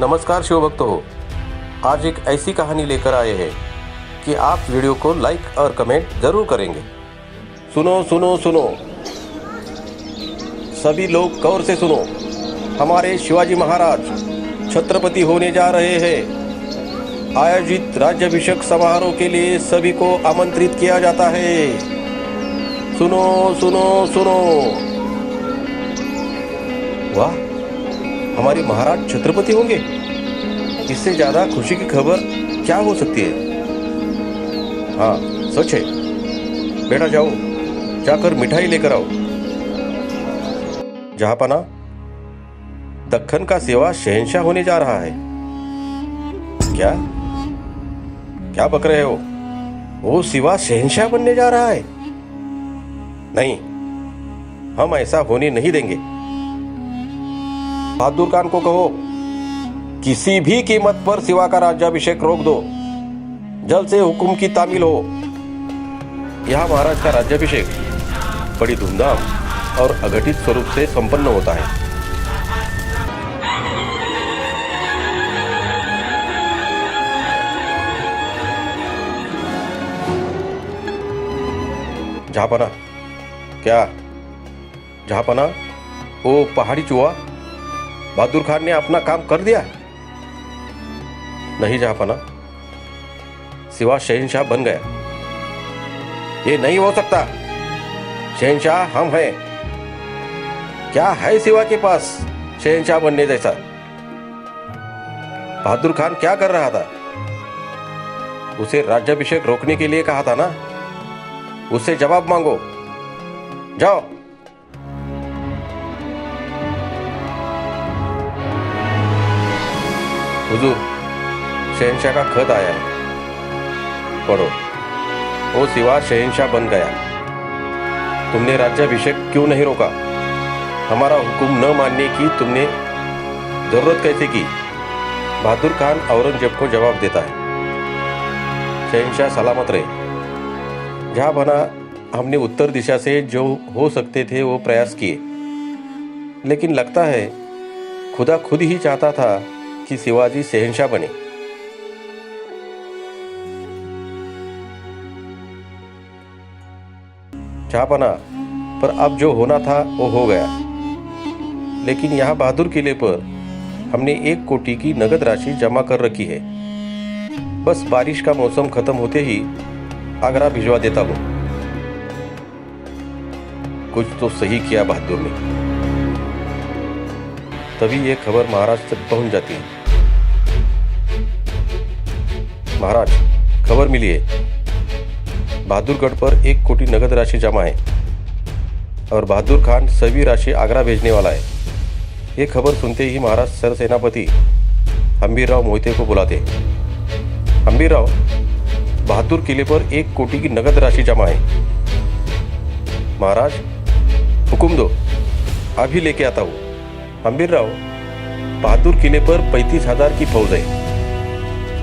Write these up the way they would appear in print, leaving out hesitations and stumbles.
नमस्कार शिव भक्त हो। आज एक ऐसी कहानी लेकर आए हैं कि आप वीडियो को लाइक और कमेंट जरूर करेंगे। सुनो सुनो सुनो, सभी लोग गौर से सुनो। हमारे शिवाजी महाराज छत्रपति होने जा रहे हैं। आयोजित राज्याभिषेक समारोह के लिए सभी को आमंत्रित किया जाता है। सुनो सुनो सुनो। वाह, हमारे महाराज छत्रपति होंगे। इससे ज्यादा खुशी की खबर क्या हो सकती है। हाँ सच है। बेटा जाओ, जाकर मिठाई लेकर आओ। जहांपना, दक्कन का सेवा शहंशाह होने जा रहा है। क्या क्या बक रहे हो? वो सिवा शहंशाह बनने जा रहा है? नहीं, हम ऐसा होने नहीं देंगे। बहादुर खान को कहो, किसी भी कीमत पर सिवा का राज्याभिषेक रोक दो। जल्द से हुक्म की तामील हो। यहां महाराज का राज्याभिषेक बड़ी धूमधाम और अघटित स्वरूप से संपन्न होता है। जहांपना, क्या जहांपना, वो पहाड़ी चूहा बहादुर खान ने अपना काम कर दिया? नहीं जहांपना, सिवा शहंशाह बन गया। ये नहीं हो सकता। शहंशाह हम हैं। क्या है सिवा के पास शहंशाह बनने जैसा? बहादुर खान क्या कर रहा था? उसे राज्याभिषेक रोकने के लिए कहा था ना। उससे जवाब मांगो। जाओ। हुजूर, शहंशाह का खत आया है, पढ़ो। वो सिवा शहंशाह बन गया। तुमने राज्याभिषेक क्यों नहीं रोका? हमारा हुक्म न मानने की तुमने जरूरत कैसे की? बहादुर खान औरंगजेब को जवाब देता है, शहंशाह सलामत रहे। जहां बना, हमने उत्तर दिशा से जो हो सकते थे वो प्रयास किए, लेकिन लगता है खुदा खुद ही चाहता था कि शिवाजी शहंशाह बने। जहांपना, पर अब जो होना था वो हो गया। लेकिन यहाँ बहादुर किले पर हमने 1 कोटी की नगद राशि जमा कर रखी है। बस बारिश का मौसम खत्म होते ही आगरा भिजवा देता हूँ। कुछ तो सही किया बहादुर ने। तभी ये खबर महाराज तक पहुंच जाती है। महाराज, खबर मिली है। बहादुरगढ़ पर 1 कोटी नगद राशि जमा है और बहादुर खान सभी राशि आगरा भेजने वाला है। ये खबर सुनते ही महाराज सरसेनापति हम्बीरराव मोहिते को बुलाते। हम्बीरराव, बहादुर किले पर 1 कोटी की नगद राशि जमा है। महाराज, हुक्म दो, अभी लेके आता हूँ। हम्बीरराव, बहादुर किले पर 35,000 की फौज है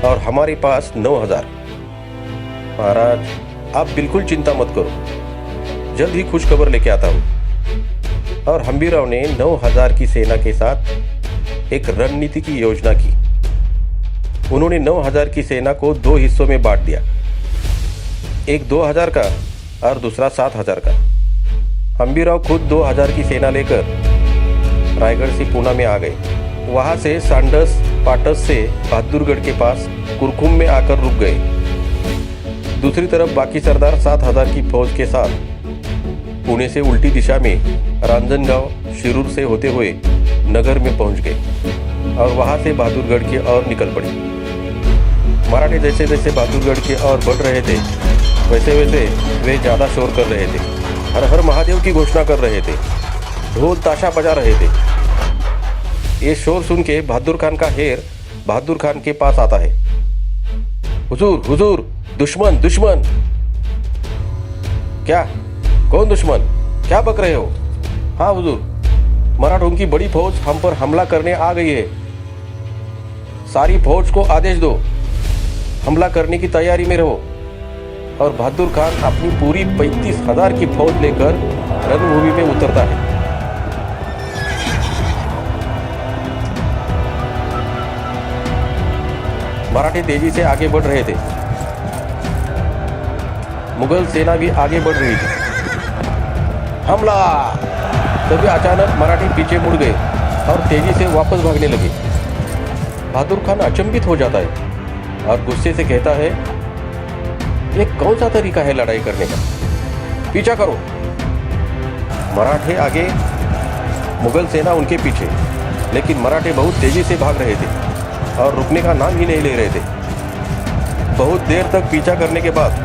और हमारे पास 9,000। महाराज, आप बिल्कुल चिंता मत करो, जल्द ही खुश खबर लेके आता हूं। और हम्बीरराव ने 9,000 की सेना के साथ एक रणनीति की योजना की। उन्होंने 9,000 की सेना को 2 हिस्सों में बांट दिया, एक 2,000 का और दूसरा 7,000 का। हम्बीरराव खुद 2,000 की सेना लेकर रायगढ़ से पूना में आ गए। वहां से सांडस पाटस से बहादुरगढ़ के पास कुरकुम में आकर रुक गए। दूसरी तरफ बाकी सरदार 7,000 की फौज के साथ पुणे से उल्टी दिशा में रांजनगांव शिरूर से होते हुए नगर में पहुंच गए और वहां से बहादुरगढ़ की ओर निकल पड़े। मराठे जैसे जैसे बहादुरगढ़ की ओर बढ़ रहे थे, वैसे वैसे वे ज्यादा शोर कर रहे थे। हर हर महादेव की घोषणा कर रहे थे, ढोल ताशा बजा रहे थे। ये शोर सुन के बहादुर खान का हेर बहादुर खान के पास आता है। हुजूर, हुजूर, दुश्मन, दुश्मन। क्या? कौन दुश्मन? क्या बक रहे हो? हाँ हुजूर, मराठों की बड़ी फौज हम पर हमला करने आ गई है। सारी फौज को आदेश दो, हमला करने की तैयारी में रहो। और बहादुर खान अपनी पूरी 35,000 की फौज लेकर रणभूमि में उतरता है। मराठे तेजी से आगे बढ़ रहे थे। मुगल सेना भी आगे बढ़ रही थी। हमला! तभी अचानक मराठी पीछे मुड़ गए और तेजी से वापस भागने लगे। बहादुर खान अचंभित हो जाता है और गुस्से से कहता है, ये कौन सा तरीका है लड़ाई करने का? पीछा करो। मराठे आगे, मुगल सेना उनके पीछे, लेकिन मराठे बहुत तेजी से भाग रहे थे और रुकने का नाम ही नहीं ले रहे थे। बहुत देर तक पीछा करने के बाद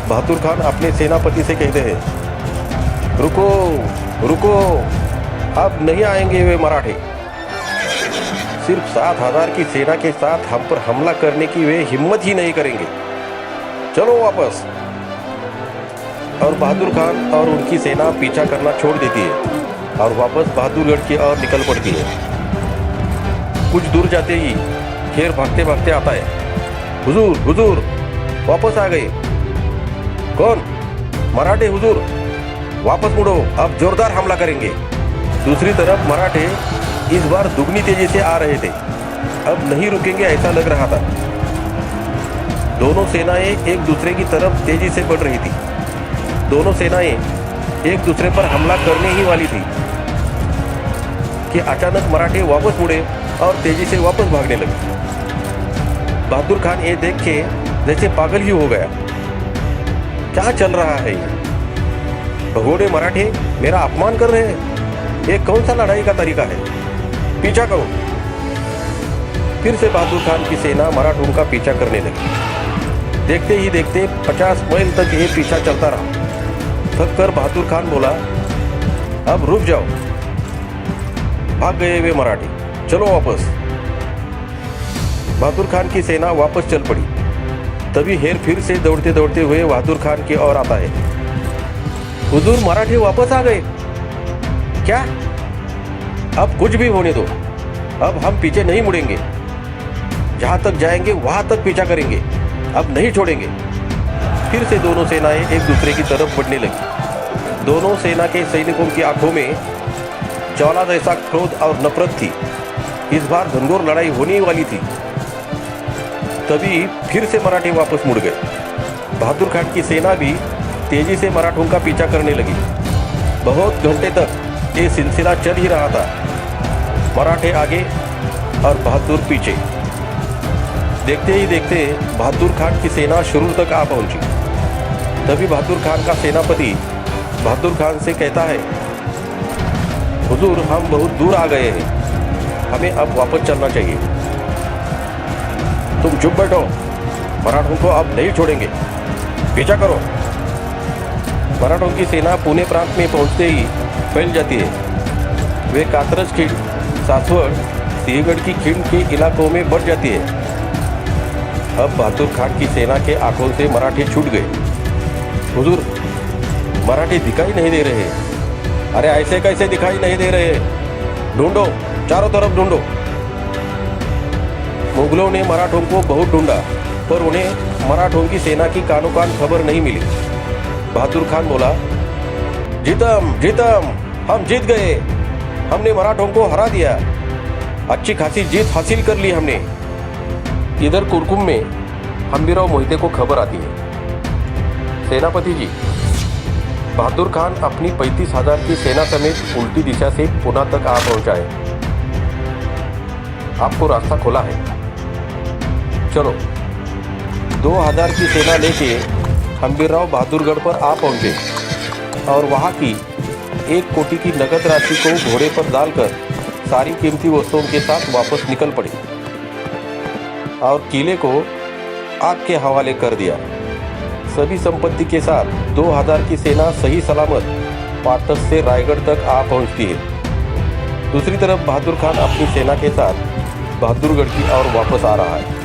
बहादुर खान अपने सेनापति से कहते हैं, रुको रुको, अब नहीं आएंगे वे मराठे। सिर्फ 7,000 की सेना के साथ हम पर हमला करने की वे हिम्मत ही नहीं करेंगे। चलो वापस। और बहादुर खान और उनकी सेना पीछा करना छोड़ देती है और वापस बहादुरगढ़ की ओर निकल पड़ती है। कुछ दूर जाते ही शेर भागते भागते आता है। हुजूर हुजूर, वापस आ गए। कौन? मराठे हुजूर, वापस मुड़ो, अब जोरदार हमला करेंगे। दूसरी तरफ मराठे इस बार दुगनी तेजी से आ रहे थे। अब नहीं रुकेंगे ऐसा लग रहा था। दोनों सेनाएं एक दूसरे की तरफ तेजी से बढ़ रही थी। दोनों सेनाएं एक दूसरे पर हमला करने ही वाली थी कि अचानक मराठे वापस मुड़े और तेजी से वापस भागने लगे। बहादुर खान ये देख के जैसे पागल ही हो गया। क्या चल रहा है ये? भगोड़े मराठे मेरा अपमान कर रहे हैं। ये कौन सा लड़ाई का तरीका है? पीछा करो। फिर से बहादुर खान की सेना मराठों का पीछा करने लगी। देखते ही देखते 50 मील तक ये पीछा चलता रहा। थक कर बहादुर खान बोला, अब रुक जाओ। भाग गए वे मराठे, चलो वापस। बहादुर खान की सेना वापस चल पड़ी। तभी हेर फिर से दौड़ते दौड़ते हुए बहादुर खान की ओर आता है। हुजूर, मराठे वापस आ गए। क्या? अब कुछ भी होने दो। अब हम पीछे नहीं मुड़ेंगे। जहां तक जाएंगे वहां तक पीछा करेंगे। अब नहीं छोड़ेंगे। फिर से दोनों सेनाएं एक दूसरे की तरफ बढ़ने लगी। दोनों सेना के सैनिकों की आंखों में ज्वाला जैसा क्रोध और नफरत थी। इस बार घनघोर लड़ाई होने वाली थी। तभी फिर से मराठे वापस मुड़ गए। बहादुर खान की सेना भी तेजी से मराठों का पीछा करने लगी। बहुत घंटे तक ये सिलसिला चल ही रहा था। मराठे आगे और बहादुर पीछे। देखते ही देखते बहादुर खान की सेना शुरू तक आ पहुंची। तभी बहादुर खान का सेनापति बहादुर खान से कहता है, हुजूर, हम बहुत दूर आ गए हैं। हमें अब वापस चलना चाहिए। तुम चुप बैठो। मराठों को अब नहीं छोड़ेंगे। पीछा करो। मराठों की सेना पुणे प्रांत में पहुंचते ही फैल जाती है। वे कातरज खिंड, सासवड़, सिंहगढ़ की खिंड के इलाकों में बढ़ जाती है। अब बहादुर खान की सेना के आंखों से मराठे छूट गए। हुजूर, मराठे दिखाई नहीं दे रहे। अरे ऐसे कैसे दिखाई नहीं दे रहे? ढूंढो, चारों तरफ ढूंढो। मुगलों ने मराठों को बहुत ढूंढा, पर उन्हें मराठों की सेना की कानों कान खबर नहीं मिली। बहादुर खान बोला, जीतम जीतम, हम जीत गए। हमने मराठों को हरा दिया। अच्छी खासी जीत हासिल कर ली हमने। इधर कुरकुम में हम्बीराव मोहिते को खबर आती है, सेनापति जी, बहादुर खान अपनी 35,000 की सेना समेत उल्टी दिशा से पुणे तक आ पहुंचा है। आपको रास्ता खोला है। चलो। 2,000 की सेना लेके हम्बीराव बहादुरगढ़ पर आ पहुंचे और वहां की 1 कोटी की नकद राशि को घोड़े पर डालकर सारी कीमती वस्तुओं के साथ वापस निकल पड़े और किले को आग के हवाले कर दिया। सभी संपत्ति के साथ 2,000 की सेना सही सलामत पाटस से रायगढ़ तक आ पहुंचती है। दूसरी तरफ बहादुर खान अपनी सेना के साथ बहादुरगढ़ की ओर वापस आ रहा है।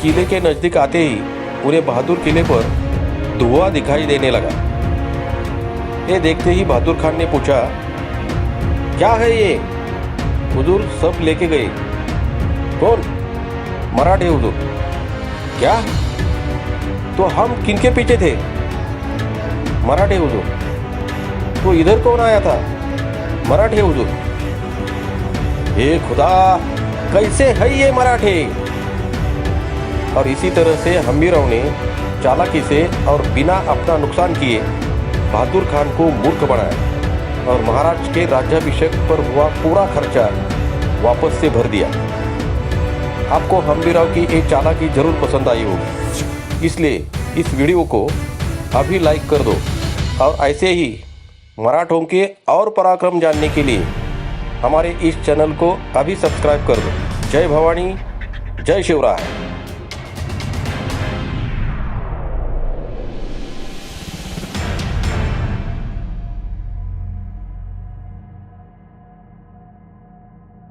किले के नजदीक आते ही उन्हें बहादुर किले पर धुआं दिखाई देने लगा। ये देखते ही बहादुर खान ने पूछा, क्या है ये? हुजूर, सब लेके गए। कौन? मराठे हुजूर। क्या? तो हम किनके पीछे थे? मराठे हुजूर। तो इधर कौन आया था? मराठे हुजूर। हे खुदा, कैसे है ये मराठे। और इसी तरह से हम्बीराव ने चालाकी से और बिना अपना नुकसान किए बहादुर खान को मूर्ख बनाया और महाराज के राज्याभिषेक पर हुआ पूरा खर्चा वापस से भर दिया। आपको हम्बीराव की एक चालाकी जरूर पसंद आई होगी, इसलिए इस वीडियो को अभी लाइक कर दो और ऐसे ही मराठों के और पराक्रम जानने के लिए हमारे इस चैनल को अभी सब्सक्राइब कर दो। जय भवानी, जय शिवराय।